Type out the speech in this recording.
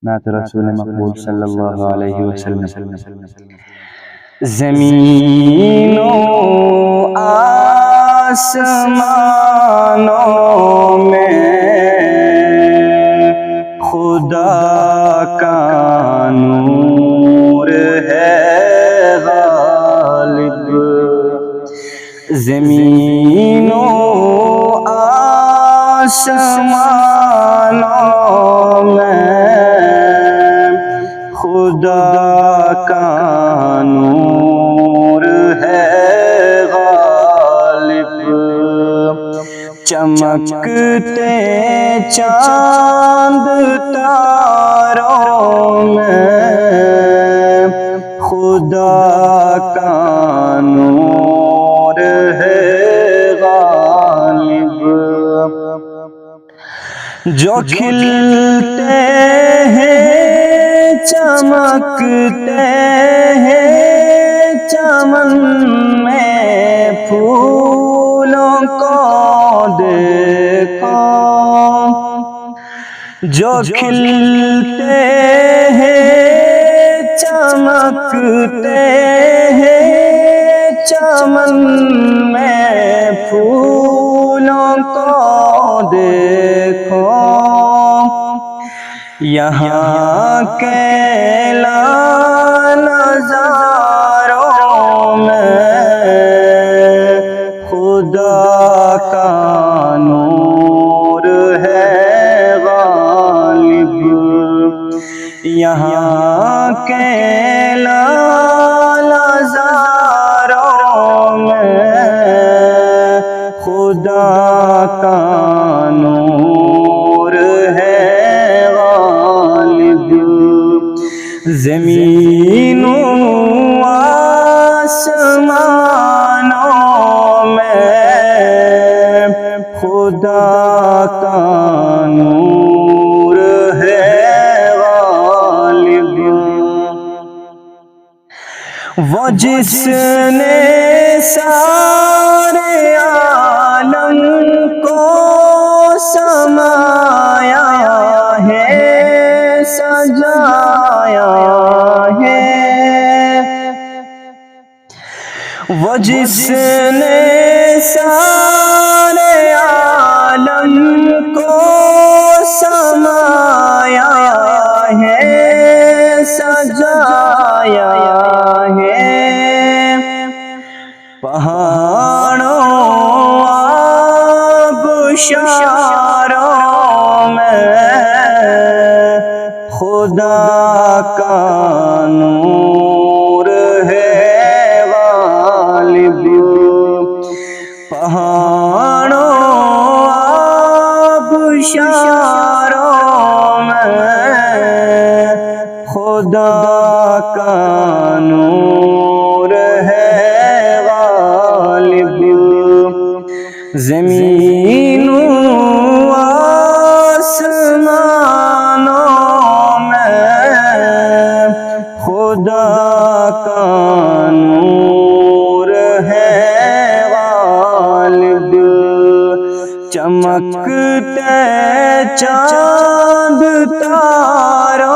نعت رسول مقبول صلی اللہ علیہ وسلم۔ زمین و آسمانوں میں خدا کا نور ہے غالب، زمین و آسمانوں میں خدا کا نور ہے غالب، چمکتے چاند تاروں میں خدا کا نور ہے غالب، جو کھلتے ہیں چمکتے ہیں چمن میں پھولوں کو دیکھو، جو کھلتے ہیں چمکتے ہیں چمن میں پھولوں کو دیکھو، یہاں کے نظاروں میں خدا کا نور ہے غالب، یہاں کے نظاروں میں خدا کا نور ہے غالب، زمین و آسمانوں میں خدا کا نور ہے غالب، وہ جس نے سارے عالم کو سمایا ہے سجایا ہے، وہ جس نے سارے عالم کو سمایا ہے سجایا ہے، پہاڑوں آبشاروں میں خدا کا نور ہے غالب، پہاڑوں آبشاروں میں خدا کا نور ہے غالب، زمین و آسمانوں میں خدا کا نور ہے غالب، چمکتے چاند تاروں